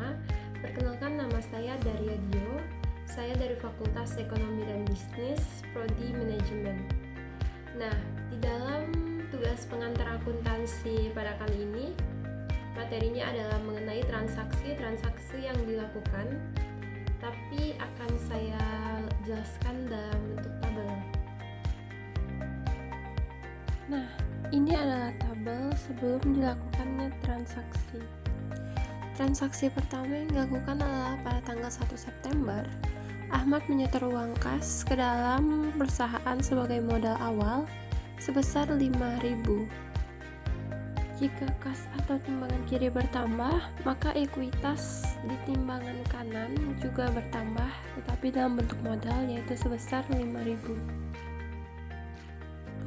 semua, perkenalkan nama saya Daria Dio. Saya dari Fakultas Ekonomi dan Bisnis, Prodi Manajemen. Nah, di dalam tugas pengantar akuntansi pada kali ini, materinya adalah mengenai transaksi yang dilakukan, tapi akan saya jelaskan dalam bentuk tabel. Nah, ini adalah tabel sebelum dilakukannya transaksi. Transaksi pertama yang dilakukan adalah pada tanggal 1 September, Ahmad menyetor uang kas ke dalam perusahaan sebagai modal awal sebesar 5.000. Jika kas atau timbangan kiri bertambah, maka ekuitas di timbangan kanan juga bertambah, tetapi dalam bentuk modal, yaitu sebesar 5.000.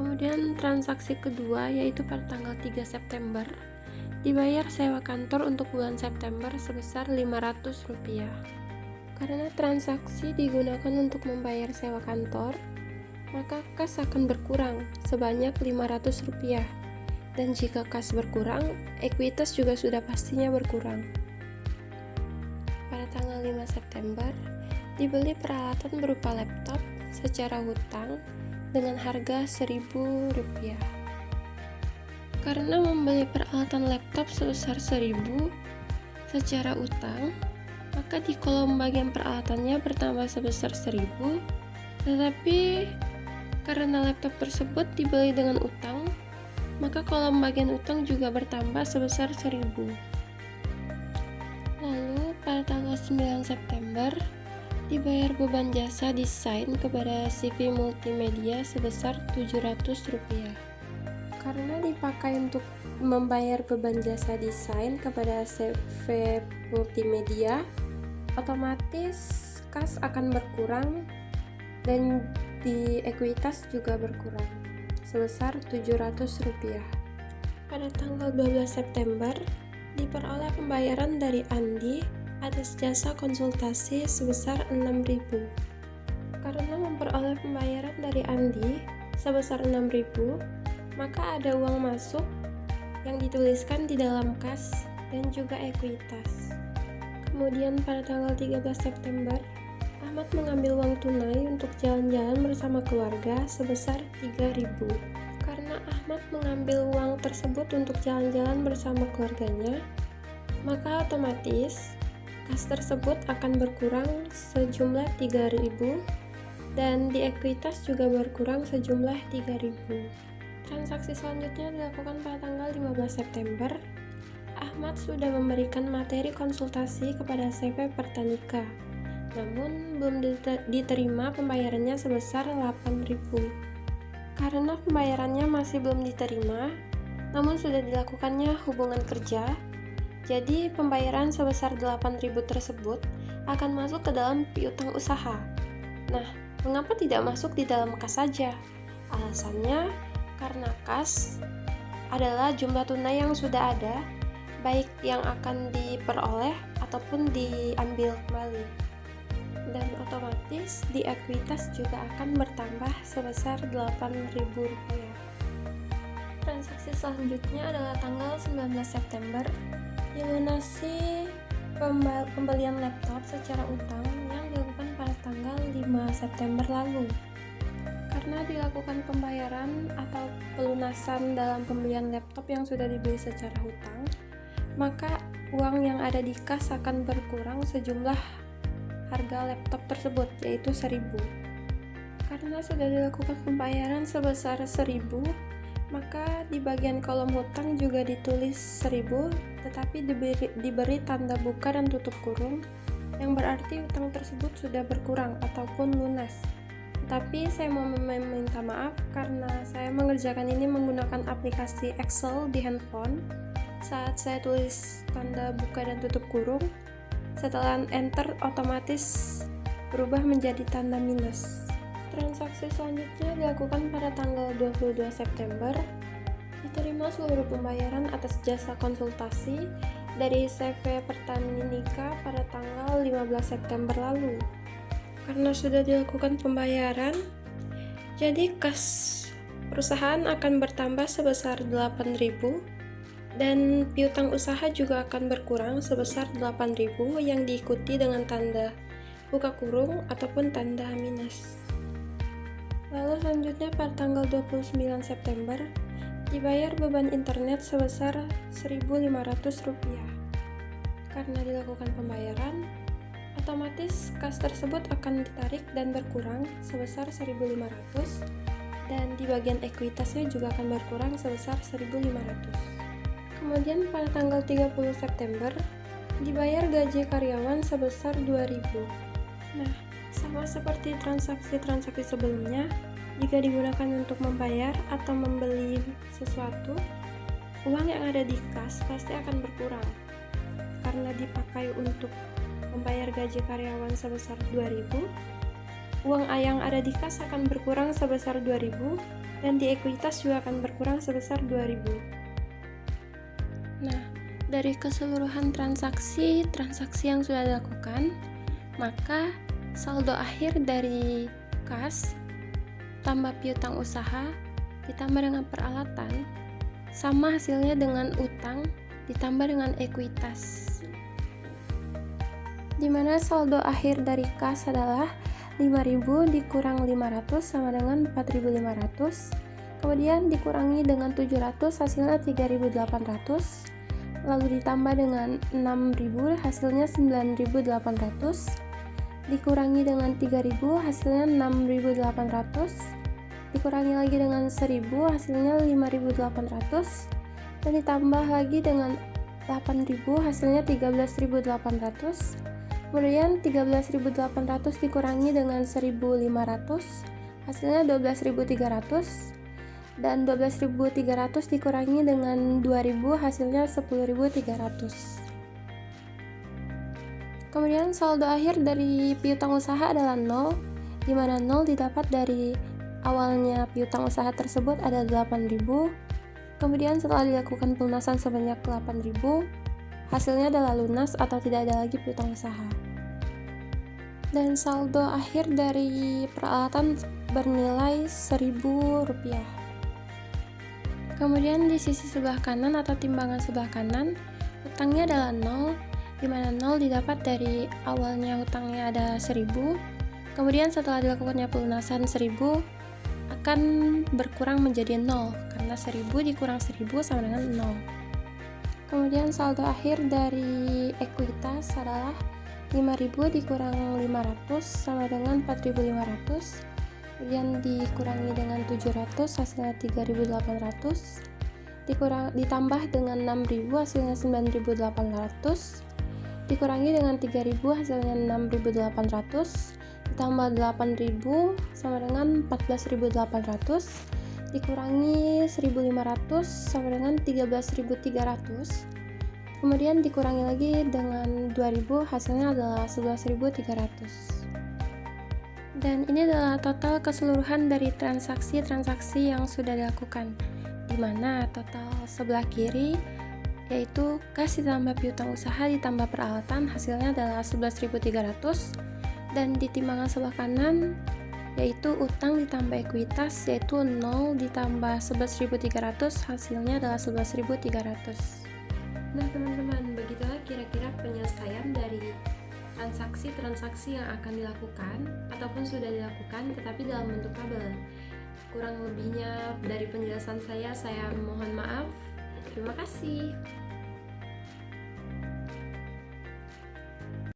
Kemudian transaksi kedua yaitu pada tanggal 3 September dibayar sewa kantor untuk bulan September sebesar Rp500. Karena transaksi digunakan untuk membayar sewa kantor, maka kas akan berkurang sebanyak Rp500. Dan jika kas berkurang, ekuitas juga sudah pastinya berkurang. Pada tanggal 5 September dibeli peralatan berupa laptop secara hutang dengan harga Rp1.000. Karena membeli peralatan laptop sebesar 1.000 secara utang, maka di kolom bagian peralatannya bertambah sebesar 1.000, tetapi karena laptop tersebut dibeli dengan utang, maka kolom bagian utang juga bertambah sebesar 1.000. Lalu pada tanggal 9 September dibayar beban jasa desain kepada CV Multimedia sebesar Rp700. Karena dipakai untuk membayar beban jasa desain kepada CV Multimedia, otomatis kas akan berkurang dan di ekuitas juga berkurang sebesar Rp700. Pada tanggal 12 September diperoleh pembayaran dari Andi atas jasa konsultasi sebesar 6.000. Karena memperoleh pembayaran dari Andi sebesar 6.000, maka ada uang masuk yang dituliskan di dalam kas dan juga ekuitas. Kemudian pada tanggal 13 September, Ahmad mengambil uang tunai untuk jalan-jalan bersama keluarga sebesar 3.000. Karena Ahmad mengambil uang tersebut untuk jalan-jalan bersama keluarganya, maka otomatis kas tersebut akan berkurang sejumlah 3.000 dan di ekuitas juga berkurang sejumlah 3.000. Transaksi selanjutnya dilakukan pada tanggal 15 September. Ahmad sudah memberikan materi konsultasi kepada CV Pertanika, namun belum diterima pembayarannya sebesar 8.000. Karena pembayarannya masih belum diterima, namun sudah dilakukannya hubungan kerja, jadi pembayaran sebesar 8.000 tersebut akan masuk ke dalam piutang usaha. Nah, mengapa tidak masuk di dalam kas saja? Alasannya karena kas adalah jumlah tunai yang sudah ada, baik yang akan diperoleh ataupun diambil kembali. Dan otomatis di ekuitas juga akan bertambah sebesar Rp8.000. Transaksi selanjutnya adalah tanggal 19 September, dilunasi pembelian laptop secara utang yang dilakukan pada tanggal 5 September lalu. Karena dilakukan pembayaran atau pelunasan dalam pembelian laptop yang sudah dibeli secara hutang, maka uang yang ada di kas akan berkurang sejumlah harga laptop tersebut, yaitu 1.000. Karena sudah dilakukan pembayaran sebesar 1.000, maka di bagian kolom hutang juga ditulis 1.000, tetapi diberi tanda buka dan tutup kurung, yang berarti hutang tersebut sudah berkurang ataupun lunas. Tapi saya mau meminta maaf karena saya mengerjakan ini menggunakan aplikasi Excel di handphone. Saat saya tulis tanda buka dan tutup kurung, setelah enter otomatis berubah menjadi tanda minus. Transaksi selanjutnya dilakukan pada tanggal 22 September. Diterima seluruh pembayaran atas jasa konsultasi dari CV Pertanika pada tanggal 15 September lalu. Karena sudah dilakukan pembayaran, jadi kas perusahaan akan bertambah sebesar 8.000 Dan piutang usaha juga akan berkurang sebesar 8.000 yang diikuti dengan tanda buka kurung ataupun tanda minus. Lalu selanjutnya pada tanggal 29 September dibayar beban internet sebesar Rp1.500. Karena dilakukan pembayaran, otomatis kas tersebut akan ditarik dan berkurang sebesar 1.500 dan di bagian ekuitasnya juga akan berkurang sebesar 1.500. Kemudian pada tanggal 30 September dibayar gaji karyawan sebesar 2.000. Nah, sama seperti transaksi-transaksi sebelumnya, jika digunakan untuk membayar atau membeli sesuatu, uang yang ada di kas pasti akan berkurang. Karena dipakai untuk membayar gaji karyawan sebesar 2.000, uang yang ada di kas akan berkurang sebesar 2.000 dan di ekuitas juga akan berkurang sebesar 2.000. Nah, dari keseluruhan transaksi yang sudah dilakukan, maka saldo akhir dari kas tambah piutang usaha ditambah dengan peralatan sama hasilnya dengan utang ditambah dengan ekuitas, dimana saldo akhir dari kas adalah 5.000 dikurang 500 sama dengan 4.500, kemudian dikurangi dengan 700 hasilnya 3.800, lalu ditambah dengan 6.000 hasilnya 9.800, dikurangi dengan 3.000 hasilnya 6.800, dikurangi lagi dengan 1.000 hasilnya 5.800, dan ditambah lagi dengan 8.000 hasilnya 13.800, kemudian 13.800 dikurangi dengan 1.500 hasilnya 12.300, dan 12.300 dikurangi dengan 2.000 hasilnya 10.300. Kemudian saldo akhir dari piutang usaha adalah 0, di mana 0 didapat dari awalnya piutang usaha tersebut ada 8.000, kemudian setelah dilakukan pelunasan sebanyak 8.000, hasilnya adalah lunas atau tidak ada lagi piutang usaha. Dan saldo akhir dari peralatan bernilai Rp1.000. Kemudian di sisi sebelah kanan atau timbangan sebelah kanan, utangnya adalah 0, di mana 0 didapat dari awalnya hutangnya ada 1.000, kemudian setelah dilakukannya pelunasan 1.000 akan berkurang menjadi 0 karena 1.000 dikurang 1.000 sama dengan 0. Kemudian saldo akhir dari ekuitas adalah 5.000 dikurang 500 sama dengan 4.500, kemudian dikurangi dengan 700 hasilnya 3.800, ditambah dengan 6.000 hasilnya 9.800, dikurangi dengan 3.000 hasilnya 6.800, ditambah 8.000 sama dengan 14.800, dikurangi 1.500 sama dengan 13.300, kemudian dikurangi lagi dengan 2.000 hasilnya adalah 11.300. Dan ini adalah total keseluruhan dari transaksi yang sudah dilakukan, di mana total sebelah kiri yaitu kas ditambah piutang usaha ditambah peralatan hasilnya adalah 11.300, dan di timbangan sebelah kanan yaitu utang ditambah ekuitas yaitu 0 ditambah 11.300 hasilnya adalah 11.300. Nah teman-teman, begitulah kira-kira penyelesaian dari transaksi yang akan dilakukan ataupun sudah dilakukan tetapi dalam bentuk tabel. Kurang lebihnya dari penjelasan saya mohon maaf. Terima kasih.